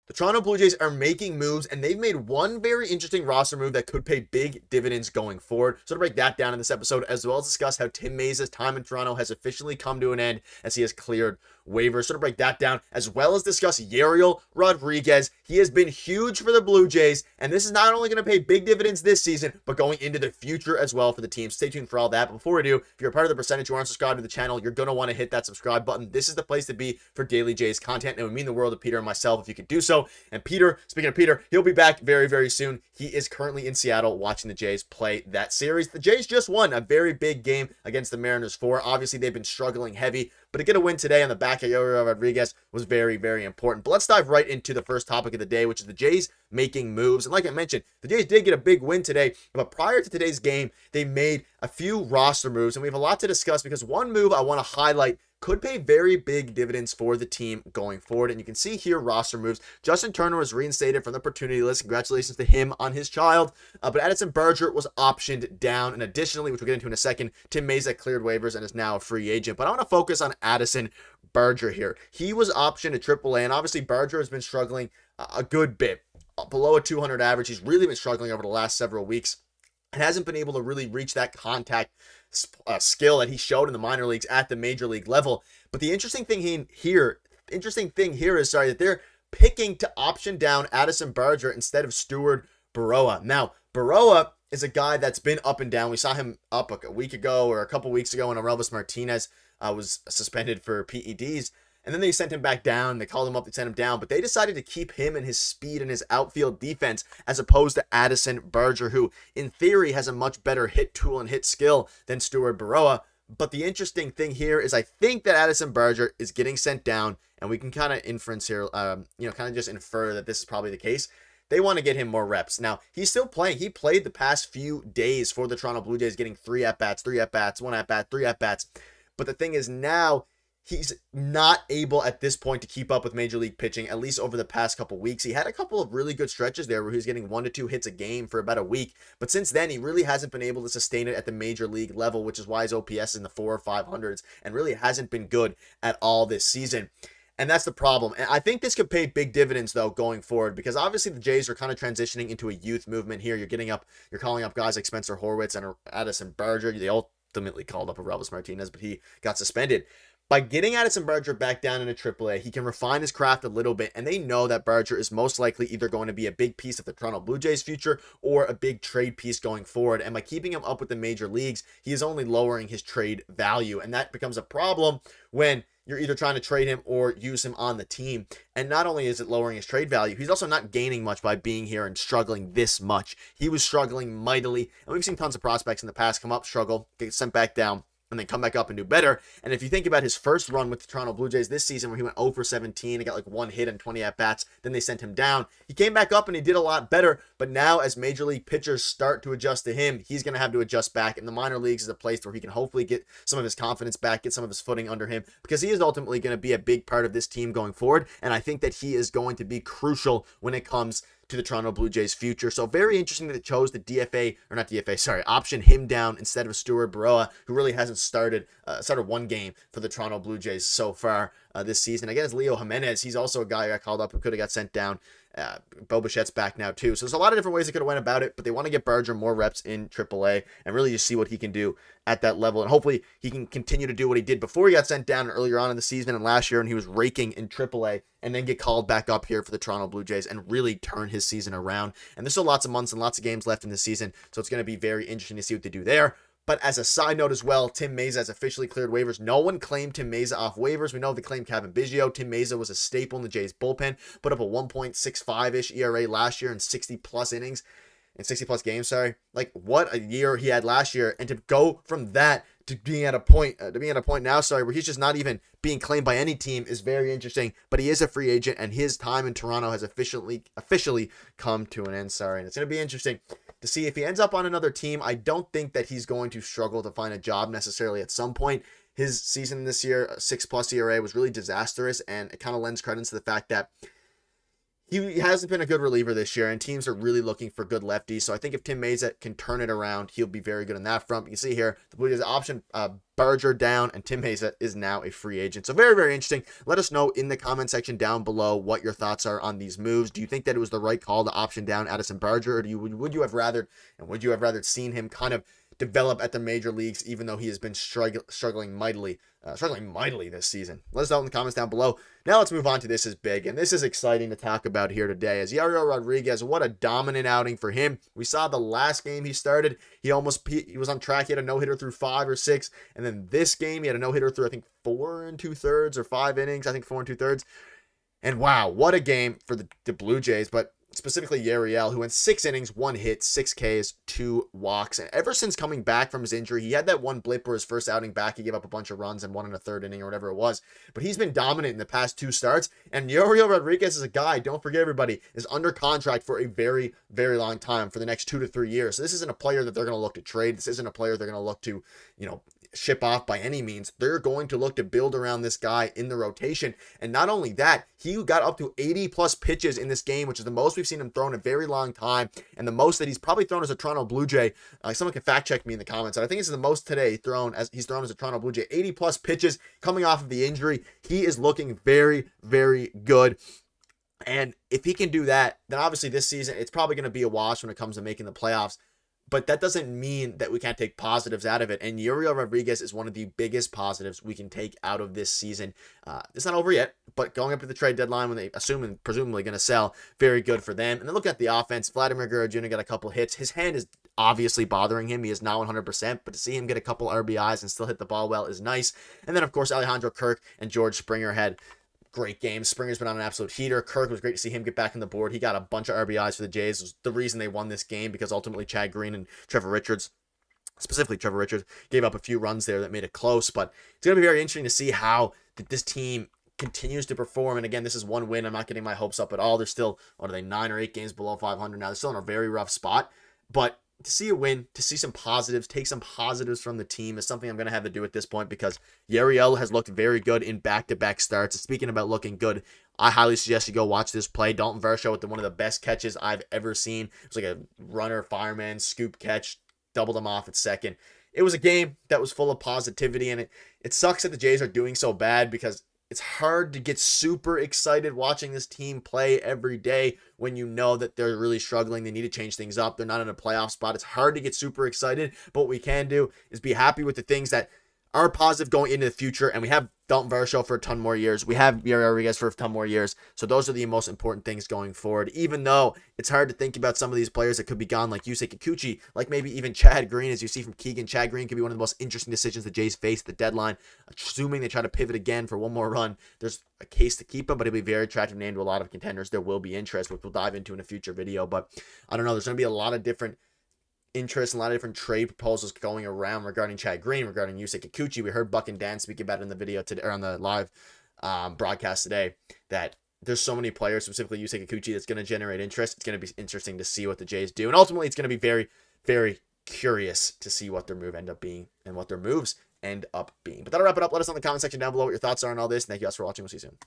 The Toronto Blue Jays are making moves, and they've made one very interesting roster move that could pay big dividends going forward. So to break that down in this episode, as well as discuss how Tim Mayza's time in Toronto has officially come to an end as he has cleared waivers. So to break that down, as well as discuss Yariel Rodriguez. He has been huge for the Blue Jays, and this is not only going to pay big dividends this season, but going into the future as well for the team. Stay tuned for all that. But before we do, if you're a part of the percentage, you aren't subscribed to the channel, you're going to want to hit that subscribe button. This is the place to be for daily Jays content, and it would mean the world to Peter and myself if you could do so. And Peter, speaking of Peter, he'll be back very, very soon. He is currently in Seattle watching the Jays play that series. The Jays just won a very big game against the Mariners 4. Obviously, they've been struggling heavy, but to get a win today on the back of Yariel Rodriguez was very, very important. But let's dive right into the first topic of the day, which is the Jays making moves. And like I mentioned, the Jays did get a big win today, but prior to today's game, they made a few roster moves, and we have a lot to discuss because one move I want to highlight could pay very big dividends for the team going forward. And you can see here roster moves. Justin Turner was reinstated from the opportunity list. Congratulations to him on his child. But Addison Berger was optioned down. And additionally, which we'll get into in a second, Tim Mayza cleared waivers and is now a free agent. But I want to focus on Addison Berger here. He was optioned to AAA, and obviously Berger has been struggling a good bit. Below a 200 average. He's really been struggling over the last several weeks and hasn't been able to really reach that contact skill that he showed in the minor leagues at the major league level. But the interesting thing here is that they're picking to option down Addison Berger instead of Stuart Burroa. Now, Burroa is a guy that's been up and down. We saw him up a week ago or a couple weeks ago when Elvis Martinez was suspended for PEDs. And then they sent him back down. They called him up. They sent him down. But they decided to keep him and his speed and his outfield defense as opposed to Addison Berger, who in theory has a much better hit tool and hit skill than Stuart Burroa. But the interesting thing here is I think that Addison Berger is getting sent down, and we can kind of inference here, kind of just infer that this is probably the case. They want to get him more reps. Now, he's still playing. He played the past few days for the Toronto Blue Jays, getting 3 at-bats, 1 at-bat, 3 at-bats. But the thing is now, he's not able at this point to keep up with major league pitching, at least over the past couple weeks. He had a couple of really good stretches there where he was getting 1 to 2 hits a game for about a week. But since then, he really hasn't been able to sustain it at the major league level, which is why his OPS is in the 400 or 500s and really hasn't been good at all this season. And that's the problem. And I think this could pay big dividends, though, going forward, because obviously the Jays are kind of transitioning into a youth movement here. You're calling up guys like Spencer Horwitz and Addison Berger. They ultimately called up Elvis Martinez, but he got suspended. By getting Addison Berger back down into AAA, he can refine his craft a little bit, and they know that Berger is most likely either going to be a big piece of the Toronto Blue Jays' future or a big trade piece going forward. And by keeping him up with the major leagues, he is only lowering his trade value, and that becomes a problem when you're either trying to trade him or use him on the team. And not only is it lowering his trade value, he's also not gaining much by being here and struggling this much. He was struggling mightily, and we've seen tons of prospects in the past come up, struggle, get sent back down, and then come back up and do better. And if you think about his first run with the Toronto Blue Jays this season, where he went 0 for 17 and got like 1 hit and 20 at-bats, then they sent him down. He came back up and he did a lot better, but now as major league pitchers start to adjust to him, he's going to have to adjust back, and the minor leagues is a place where he can hopefully get some of his confidence back, get some of his footing under him, because he is ultimately going to be a big part of this team going forward, and I think that he is going to be crucial when it comes to the Toronto Blue Jays' future. So very interesting that it chose to option him down instead of Stuart Burroa, who really hasn't started one game for the Toronto Blue Jays so far this season. Again, it's Leo Jimenez. He's also a guy who got called up who could have got sent down. Bichette's back now too. So there's a lot of different ways they could have went about it, but they want to get Berger more reps in AAA and really just see what he can do at that level. And hopefully he can continue to do what he did before he got sent down earlier on in the season and last year, and he was raking in AAA, and then get called back up here for the Toronto Blue Jays and really turn his season around. And there's still lots of months and lots of games left in the season, so it's going to be very interesting to see what they do there. But as a side note as well, Tim Mayza has officially cleared waivers. No one claimed Tim Mayza off waivers. We know they claimed Kevin Biggio. Tim Mayza was a staple in the Jays bullpen, put up a 1.65-ish ERA last year in 60-plus innings, in 60-plus games, Like, what a year he had last year. And to go from that to being at a point now, where he's just not even being claimed by any team is very interesting. But he is a free agent, and his time in Toronto has officially come to an end, And it's going to be interesting to see if he ends up on another team. I don't think that he's going to struggle to find a job necessarily at some point. His season this year, 6+ ERA, was really disastrous, and it kind of lends credence to the fact that he hasn't been a good reliever this year, and teams are really looking for good lefties. So I think if Tim Mayza can turn it around, he'll be very good on that front. You can see here, the Blue Jays option Berger down, and Tim Mayza is now a free agent. So very, very interesting. Let us know in the comment section down below what your thoughts are on these moves. Do you think that it was the right call to option down Addison Berger, or would you have rather seen him kind of develop at the major leagues, even though he has been struggling mightily this season? Let us know in the comments down below. Now let's move on to This Is Big, and this is exciting to talk about here today. As Yariel Rodriguez, what a dominant outing for him. We saw the last game he started, he was on track. He had a no-hitter through 5 or 6, and then this game he had a no-hitter through, I think, 4 2/3 or 5 innings. I think 4 2/3. And wow, what a game for the Blue Jays, but specifically Yariel, who went 6 innings, 1 hit, 6 Ks, 2 walks. And ever since coming back from his injury, he had that one blip where his first outing back, he gave up a bunch of runs and 1 in the 3rd inning or whatever it was. But he's been dominant in the past 2 starts. And Yariel Rodriguez is a guy, don't forget everybody, is under contract for a very, very long time, for the next 2 to 3 years. So this isn't a player that they're going to look to trade. This isn't a player they're going to look to, ship off by any means. They're going to look to build around this guy in the rotation. And not only that, he got up to 80 plus pitches in this game, which is the most we've seen him throw in a very long time, and the most that he's probably thrown as a Toronto Blue Jay. Someone can fact check me in the comments. I think this is the most today he's thrown as a Toronto Blue Jay. 80 plus pitches coming off of the injury. He is looking very, very good. And if he can do that, then obviously this season it's probably going to be a wash when it comes to making the playoffs. But that doesn't mean that we can't take positives out of it. And Yariel Rodriguez is one of the biggest positives we can take out of this season. It's not over yet, but going up to the trade deadline when they presumably going to sell, very good for them. And then look at the offense. Vladimir Guerrero Jr. got a couple hits. His hand is obviously bothering him. He is not 100%, but to see him get a couple RBIs and still hit the ball well is nice. And then, of course, Alejandro Kirk and George Springer had great games. Springer's been on an absolute heater. Kirk, was great to see him get back on the board. He got a bunch of RBIs for the Jays. It was the reason they won this game, because ultimately Chad Green and Trevor Richards, specifically Trevor Richards, gave up a few runs there that made it close. But it's going to be very interesting to see how this team continues to perform. And again, this is one win. I'm not getting my hopes up at all. They're still, 9 or 8 games below 500 now. They're still in a very rough spot. But to see a win, to see some positives, take some positives from the team is something I'm going to have to do at this point, because Yariel has looked very good in back-to-back starts. Speaking about looking good, I highly suggest you go watch this play. Dalton Varsho with one of the best catches I've ever seen. It was like a runner, fireman, scoop catch, doubled him off at second. It was a game that was full of positivity, and it sucks that the Jays are doing so bad, because it's hard to get super excited watching this team play every day when you know that they're really struggling. They need to change things up. They're not in a playoff spot. It's hard to get super excited, but what we can do is be happy with the things that are positive going into the future. And we have Dalton Varsho for a ton more years. We have Yariel Rodriguez for a ton more years. So those are the most important things going forward, even though it's hard to think about some of these players that could be gone, like Yusei Kikuchi, like maybe even Chad Green, as you see from Keegan. Chad Green could be one of the most interesting decisions the Jays face at the deadline. Assuming they try to pivot again for one more run, there's a case to keep him, but it'll be a very attractive name to a lot of contenders. There will be interest, which we'll dive into in a future video. But I don't know. There's going to be a lot of different interest and a lot of different trade proposals going around regarding Chad Green, regarding Yusei Kikuchi. We heard Buck and Dan speak about it in the video today, or on the live broadcast today, that there's so many players, specifically Yusei Kikuchi, that's going to generate interest. It's going to be interesting to see what the Jays do, and ultimately it's going to be very, very curious to see what their moves end up being. But that'll wrap it up. Let us know in the comment section down below what your thoughts are on all this. Thank you guys for watching. We'll see you soon.